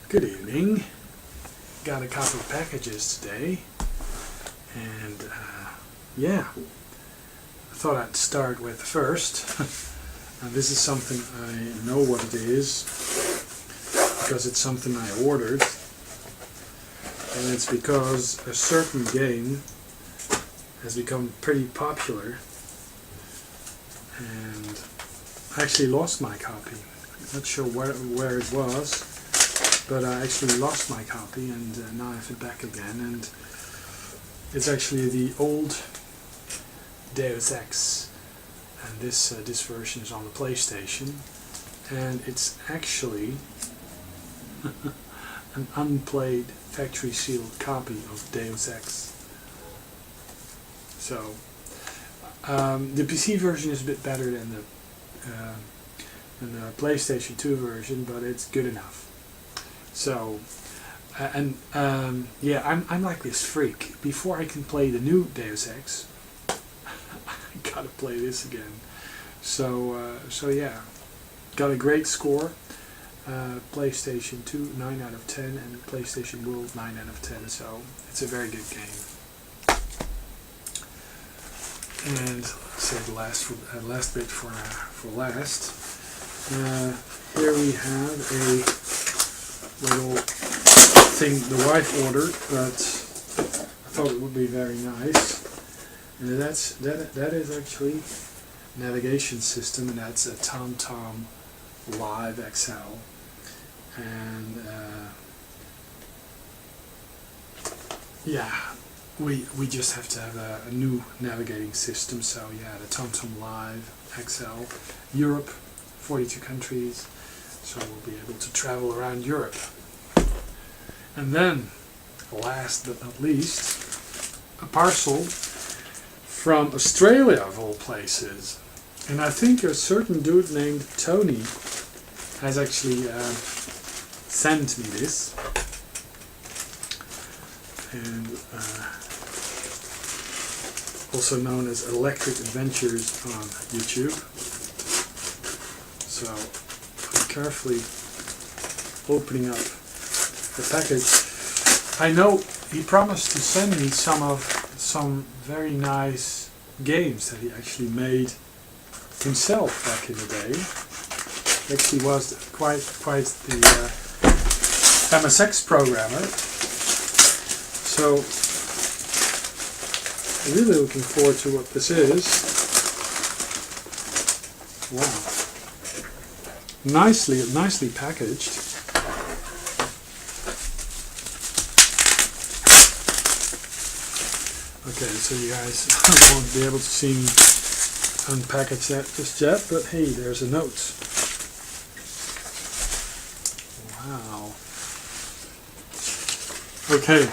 Good evening. Got a couple of packages today, and yeah, I thought I'd start with the first. And this is something I know what it is because it's something I ordered, and it's because a certain game has become pretty popular, and I actually lost my copy. Not sure where it was, but I actually lost my copy, and now I have it back again, and it's actually the old Deus Ex, and this version is on the PlayStation, and it's actually an unplayed factory sealed copy of Deus Ex. So the PC version is a bit better than the PlayStation 2 version, but it's good enough. So, yeah, I'm like this freak. Before I can play the new Deus Ex, I gotta play this again. So yeah, got a great score. PlayStation 2 9 out of 10, and PlayStation World 9 out of 10. So it's a very good game. And save the last bit for last. Here we have a little thing the wife ordered, but I thought it would be very nice. And that is actually a navigation system, and that's a TomTom Live XL. And yeah, we just have to have a new navigating system. So yeah, the TomTom Live XL, Europe, 42 countries. So we'll be able to travel around Europe. And then, last but not least, a parcel from Australia, of all places. And I think a certain dude named Tony has actually sent me this. And also known as ElectricAdventures on YouTube. So I'm carefully opening up the package. I know he promised to send me some very nice games that he actually made himself back in the day. He actually was quite the MSX programmer. So I'm really looking forward to what this is. Wow. Nicely packaged. Okay, so you guys won't be able to see me unpackage that just yet, but hey, there's a note. Wow. Okay,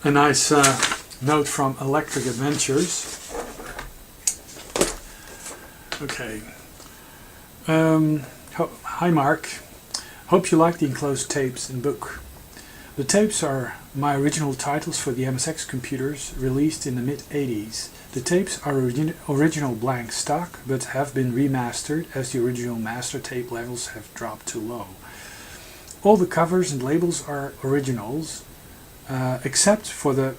a nice note from ElectricAdventures. Okay. Hi Mark, hope you like the enclosed tapes and book. The tapes are my original titles for the MSX computers released in the mid-80s. The tapes are original blank stock, but have been remastered as the original master tape levels have dropped too low. All the covers and labels are originals, except for the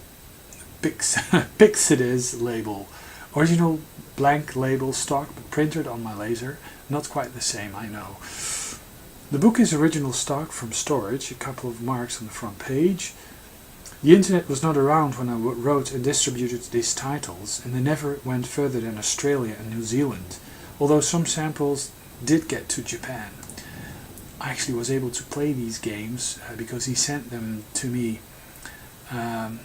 Pixides label. Original blank label stock, but printed on my laser. Not quite the same, I know. The book is original stock from storage, a couple of marks on the front page. The internet was not around when I wrote and distributed these titles, and they never went further than Australia and New Zealand, although some samples did get to Japan. I actually was able to play these games because he sent them to me, and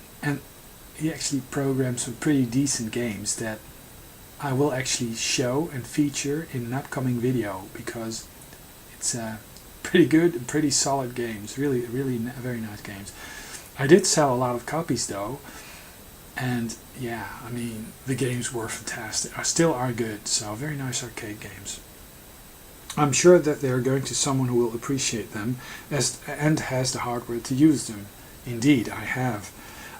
he actually programmed some pretty decent games that I will actually show and feature in an upcoming video, because it's pretty good and pretty solid games, really very nice games. I did sell a lot of copies though, and yeah, I mean, the games were fantastic, still are good, so very nice arcade games. I'm sure that they are going to someone who will appreciate them and has the hardware to use them. Indeed, I have.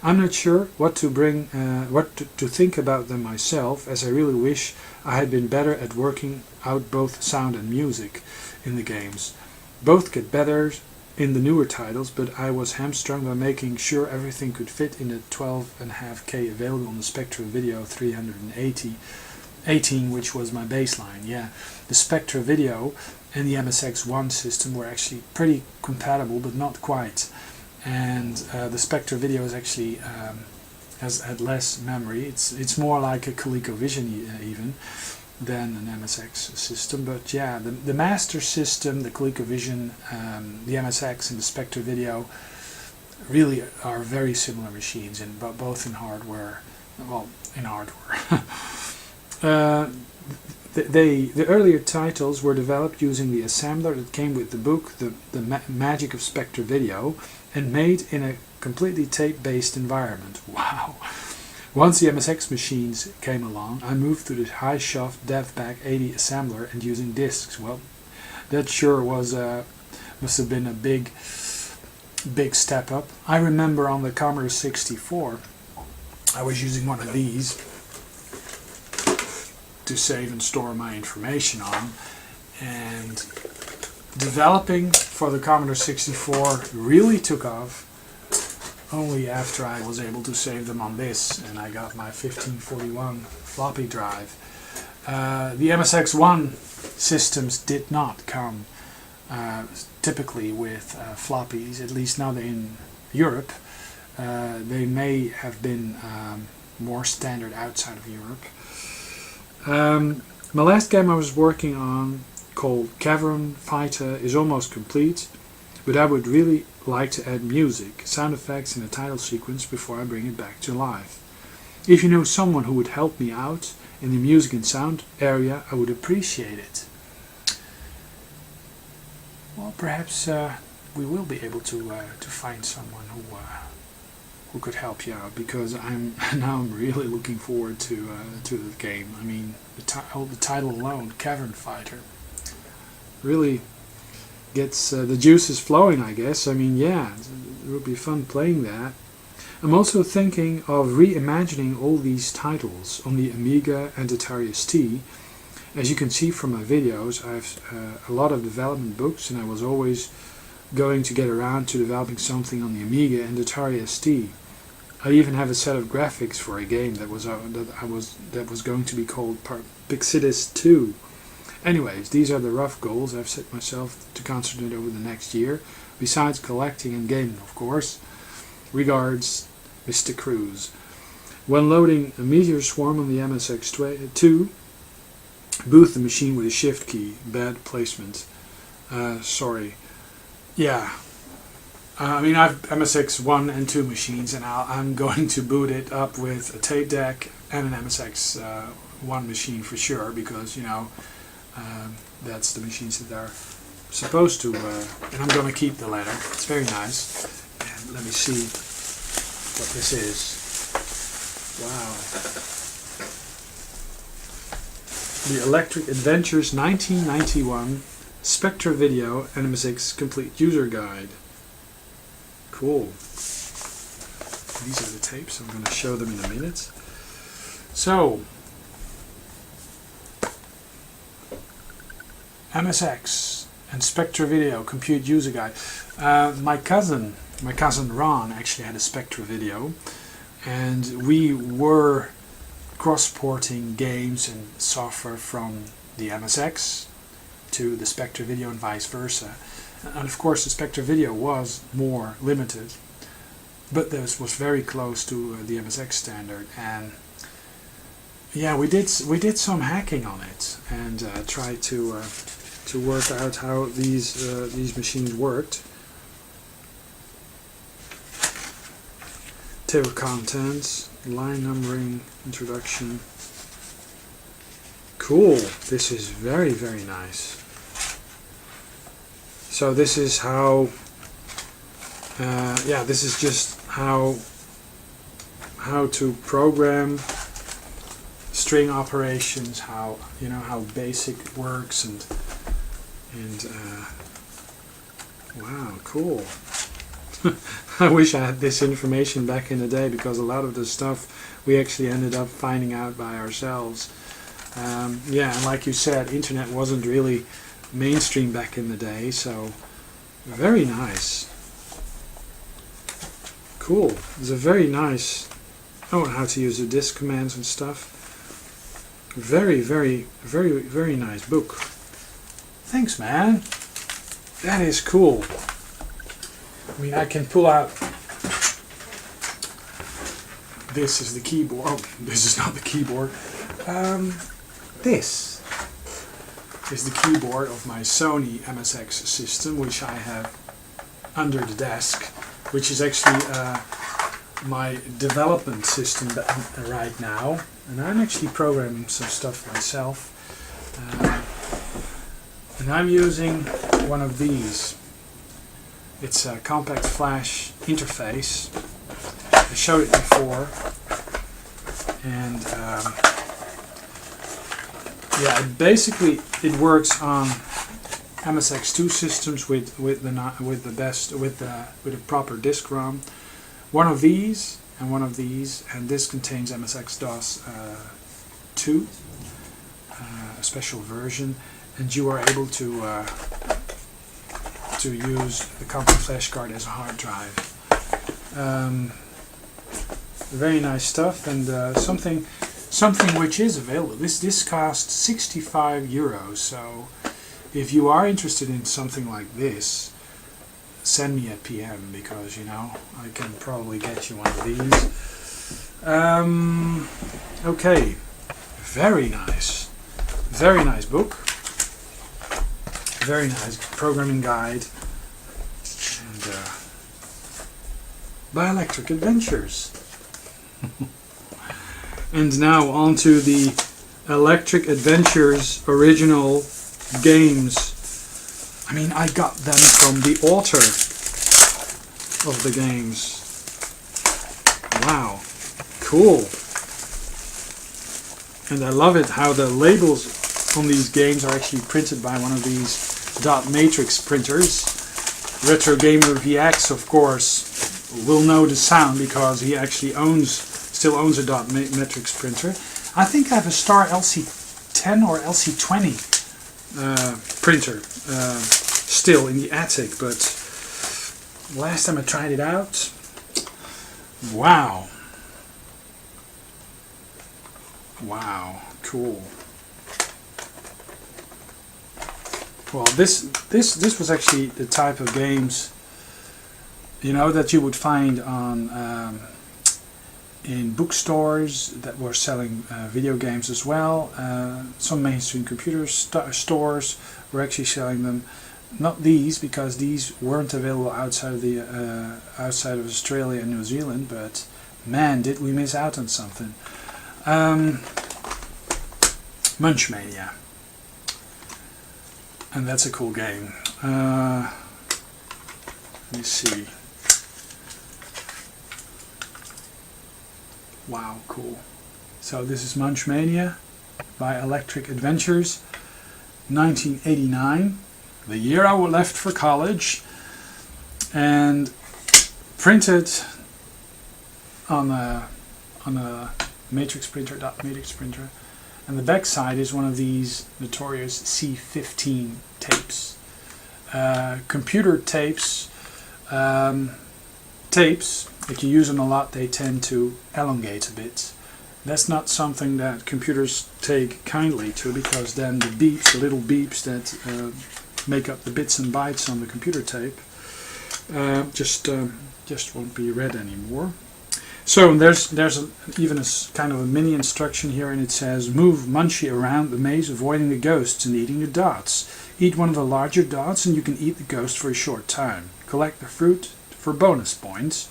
I'm not sure what to think about them myself, as I really wish I had been better at working out both sound and music in the games. Both get better in the newer titles, but I was hamstrung by making sure everything could fit in the 12.5K available on the SpectraVideo 318, which was my baseline. Yeah, the SpectraVideo and the MSX1 system were actually pretty compatible, but not quite. And the SpectraVideo is actually had less memory. It's more like a ColecoVision even than an MSX system. But yeah, the master system, the ColecoVision, the MSX and the SpectraVideo really are very similar machines, but both in hardware. Well, in hardware. The earlier titles were developed using the assembler that came with the book, The Magic of SpectraVideo, and made in a completely tape-based environment. Wow! Once the MSX machines came along, I moved to the high-shaft DevBack 80 assembler and using discs. Well, that sure was must have been a big step up. I remember on the Commodore 64, I was using one of these to save and store my information on, and developing for the Commodore 64 really took off only after I was able to save them on this, and I got my 1541 floppy drive. The MSX1 systems did not come typically with floppies, at least not in Europe. They may have been more standard outside of Europe. My last game I was working on, called Cavern Fighter, is almost complete, but I would really like to add music, sound effects in a title sequence before I bring it back to life. If you know someone who would help me out in the music and sound area, I would appreciate it. Well, perhaps we will be able to find someone who could help you out, because I'm really looking forward to the game. I mean, the title alone, Cavern Fighter, really gets the juices flowing, I guess. I mean, yeah, it would be fun playing that. I'm also thinking of reimagining all these titles on the Amiga and Atari ST. As you can see from my videos, I have a lot of development books, and I was always going to get around to developing something on the Amiga and Atari ST. I even have a set of graphics for a game that was going to be called Pixidus 2. Anyways, these are the rough goals I've set myself to concentrate over the next year, besides collecting and gaming, of course. Regards, Mr. Cruz. When loading a Meteor Swarm on the MSX2, boot the machine with a shift key. Bad placement. Sorry. Yeah. I mean, I've MSX1 and 2 machines, and I'm going to boot it up with a tape deck and an MSX1 machine for sure, because, you know, that's the machines that are supposed to, and I'm going to keep the letter. It's very nice. And let me see what this is. Wow. The ElectricAdventures 1991 SpectraVideo and MSX Complete User Guide. Cool. These are the tapes. I'm going to show them in a minute. So, MSX and SpectraVideo Compute User Guide. My cousin Ron actually had a SpectraVideo, and we were cross-porting games and software from the MSX to the SpectraVideo and vice versa. And of course the SpectraVideo was more limited, but this was very close to the MSX standard, and yeah, we did some hacking on it and tried to work out how these machines worked. Table of contents, line numbering, introduction. Cool. This is very, very nice. So this is how. Yeah, this is just how to program string operations. How how BASIC works and wow, cool. I wish I had this information back in the day, because a lot of the stuff we actually ended up finding out by ourselves. Yeah, and like you said, internet wasn't really mainstream back in the day, so Very nice. Cool. It's a very nice... Oh, how to use the disk commands and stuff. Very, very, very, very nice book. Thanks, man. That is cool. I mean, I can pull out... This is the keyboard. Oh, this is not the keyboard. This is the keyboard of my Sony MSX system, which I have under the desk, which is actually my development system right now. And I'm actually programming some stuff myself. And I'm using one of these. It's a compact flash interface. I showed it before, and yeah, it works on MSX2 systems with a proper disk ROM. One of these and one of these, and this contains MSX-DOS 2, a special version, and you are able to use the compact flash card as a hard drive. Very nice stuff, and something which is available. This costs 65 euros, so if you are interested in something like this, send me a PM, because, you know, I can probably get you one of these. Okay, very nice book, very nice programming guide, and by ElectricAdventures. And now on to the ElectricAdventures original games. I mean, I got them from the author of the games. Wow, cool. And I love it how the labels on these games are actually printed by one of these dot matrix printers. Retro Gamer VX, of course, will know the sound because he actually still owns a dot matrix printer. I think I have a Star LC10 or LC20 printer still in the attic, but last time I tried it out, wow, cool. Well, this was actually the type of games, you know, that you would find on in bookstores that were selling video games as well. Some mainstream computer stores were actually selling them. Not these, because these weren't available outside of Australia and New Zealand. But man, did we miss out on something! Munchmania, and that's a cool game. Let me see. Wow, cool. So this is Munchmania by ElectricAdventures, 1989, the year I left for college, and printed on a matrix printer, dot matrix printer, and the back side is one of these notorious C15 tapes. Computer tapes, if you use them a lot, they tend to elongate a bit. That's not something that computers take kindly to, because then the little beeps that make up the bits and bytes on the computer tape, just won't be read anymore. So there's even a kind of a mini instruction here, and it says, move Munchie around the maze, avoiding the ghosts and eating the dots. Eat one of the larger dots and you can eat the ghost for a short time. Collect the fruit for bonus points.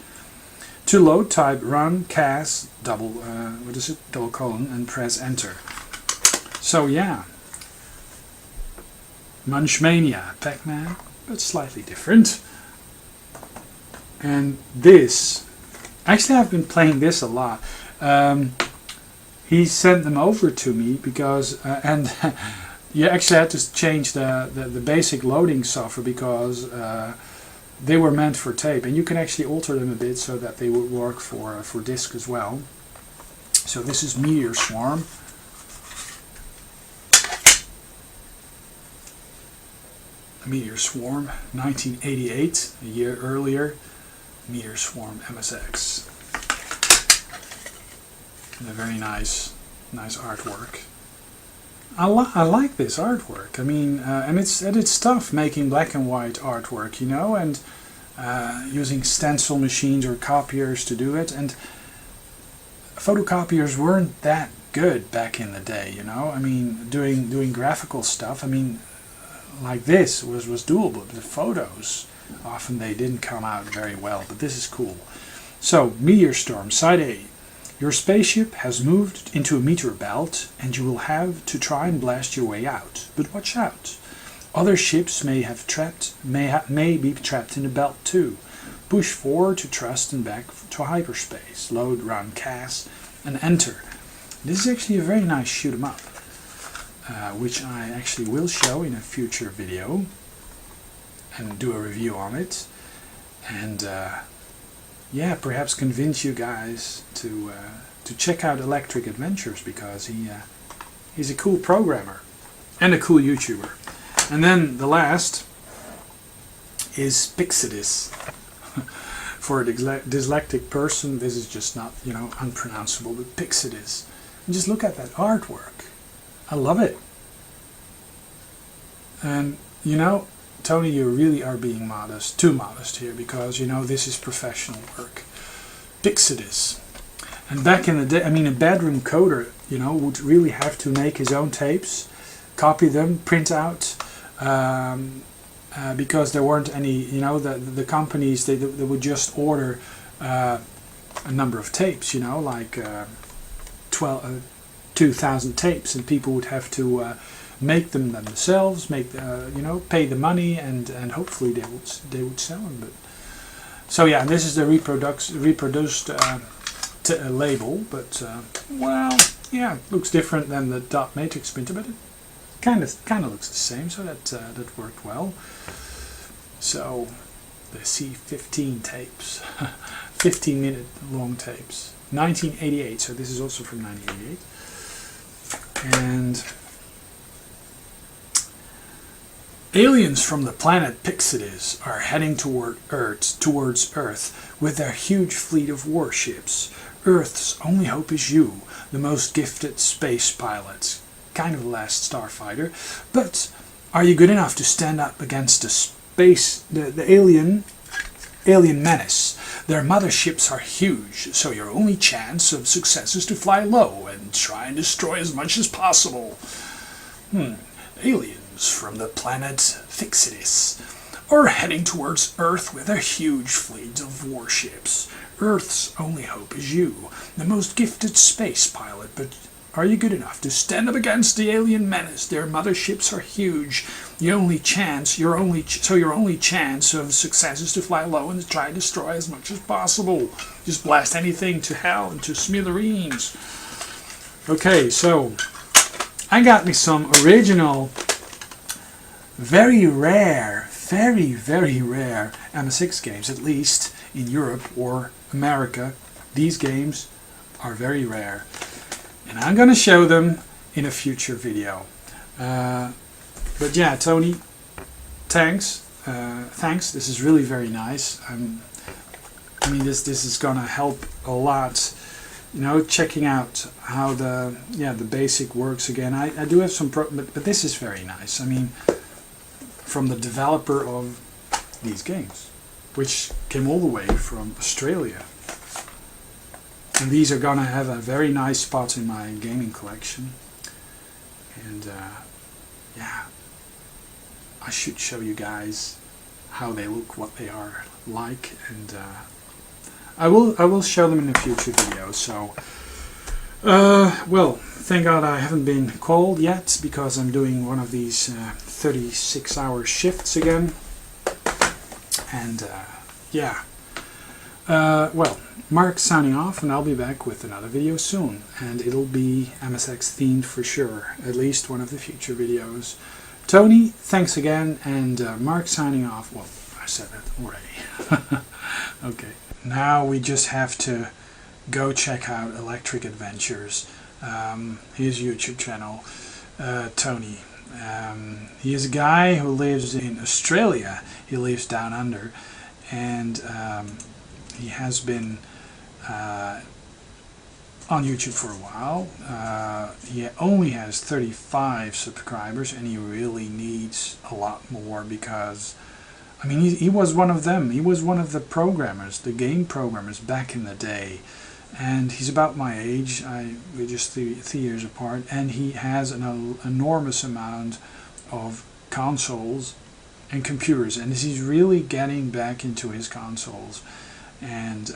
To load, type run cas double colon and press enter. So yeah, Munchmania, Pac-Man, but slightly different. And this, actually I've been playing this a lot. He sent them over to me because, and you actually had to change the basic loading software, because they were meant for tape, and you can actually alter them a bit so that they would work for disc as well. So this is Meteor Swarm. Meteor Swarm, 1988, a year earlier, Meteor Swarm MSX. And a very nice artwork. I like this artwork. I mean, and it's tough making black and white artwork, you know, and using stencil machines or copiers to do it. And photocopiers weren't that good back in the day, you know. I mean, doing graphical stuff, I mean, like this was doable, but the photos, often they didn't come out very well, but this is cool. So, Meteor Storm, Side A. Your spaceship has moved into a meteor belt, and you will have to try and blast your way out. But watch out. Other ships may be trapped in the belt too. Push forward to thrust and back to hyperspace. Load, run, cast, and enter. This is actually a very nice shoot 'em up, which I actually will show in a future video and do a review on it. And yeah, perhaps convince you guys to check out ElectricAdventures, because he's a cool programmer and a cool YouTuber. And then the last is Pixidis. For a dyslexic person, this is just not, you know, unpronounceable, but Pixidis. And just look at that artwork. I love it. And, you know, Tony, you really are being modest, too modest here, because, you know, this is professional work. Pixidis. And back in the day, I mean, a bedroom coder, you know, would really have to make his own tapes, copy them, print out, because there weren't any, you know, the companies, they would just order a number of tapes, you know, like 2,000 tapes, and people would have to make them themselves, you know, pay the money, and hopefully they would sell them. But so yeah, and this is the reproduced label, but well, yeah, it looks different than the dot matrix printer, but it kind of looks the same, so that worked well. So the C15 tapes, 15-minute long tapes, 1988. So this is also from 1988, and aliens from the planet Pixidis are heading towards Earth with their huge fleet of warships. Earth's only hope is you, the most gifted space pilots. Kind of the last starfighter. But are you good enough to stand up against the alien menace? Their motherships are huge, so your only chance of success is to fly low and try and destroy as much as possible. Aliens from the planet Pixidis are heading towards Earth with a huge fleet of warships. Earth's only hope is you, the most gifted space pilot, but are you good enough to stand up against the alien menace? Their motherships are huge. Your only chance of success is to fly low and to try to destroy as much as possible. Just blast anything to hell and to smithereens. Okay, so I got me some original, very rare MSX games, at least in Europe or America. These games are very rare, and I'm gonna show them in a future video. But yeah, Tony, thanks. This is really very nice. I mean, this is gonna help a lot. You know, checking out how the basic works again. I do have some but this is very nice. I mean, from the developer of these games, which came all the way from Australia. And these are gonna have a very nice spot in my gaming collection. And yeah, I should show you guys how they look, what they are like, and I will show them in a future video. So well, thank God I haven't been called yet, because I'm doing one of these 36-hour shifts again. And yeah, well, Mark signing off, and I'll be back with another video soon, and it'll be MSX themed for sure, at least one of the future videos. Tony, thanks again, and Mark signing off. Well, I said that already. Okay, now we just have to go check out ElectricAdventures, his YouTube channel. Tony, He is a guy who lives in Australia. He lives down under, and he has been on YouTube for a while. He only has 35 subscribers, and he really needs a lot more, because I mean, he was one of them. He was one of the programmers, the game programmers back in the day. And he's about my age. We're just three years apart, and he has an enormous amount of consoles and computers, and he's really getting back into his consoles. And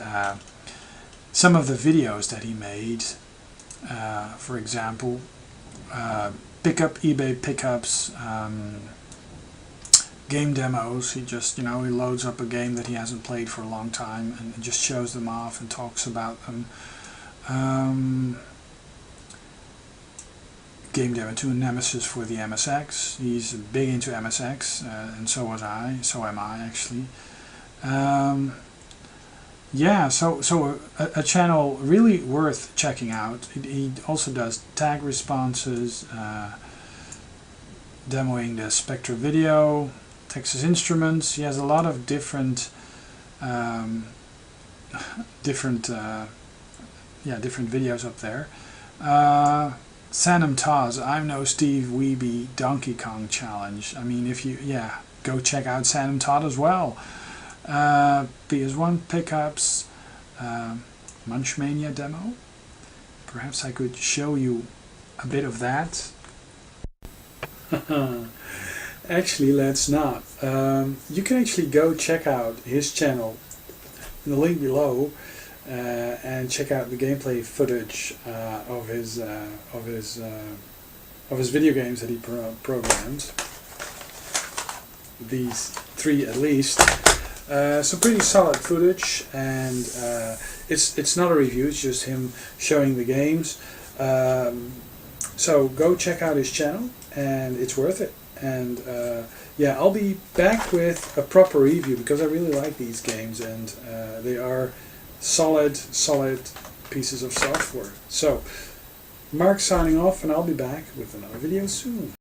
some of the videos that he made, for example, eBay pickups, game demos. He just, he loads up a game that he hasn't played for a long time and just shows them off and talks about them. Game demo to Nemesis for the MSX. He's big into MSX, and so was I. So am I, actually. Yeah, so a channel really worth checking out. He also does tag responses, demoing the SpectraVideo, Texas Instruments. He has a lot of different videos up there. Sanum Taz, I'm no Steve Weeby Donkey Kong Challenge. I mean, if you, go check out Sanum Todd as well. PS1 pickups, Munchmania demo. Perhaps I could show you a bit of that. Actually, let's not. You can actually go check out his channel in the link below, and check out the gameplay footage of his video games that he programmed. These three at least. Some pretty solid footage, and it's not a review. It's just him showing the games. So go check out his channel, and it's worth it. And I'll be back with a proper review, because I really like these games, and they are solid pieces of software. So, Mark signing off, and I'll be back with another video soon.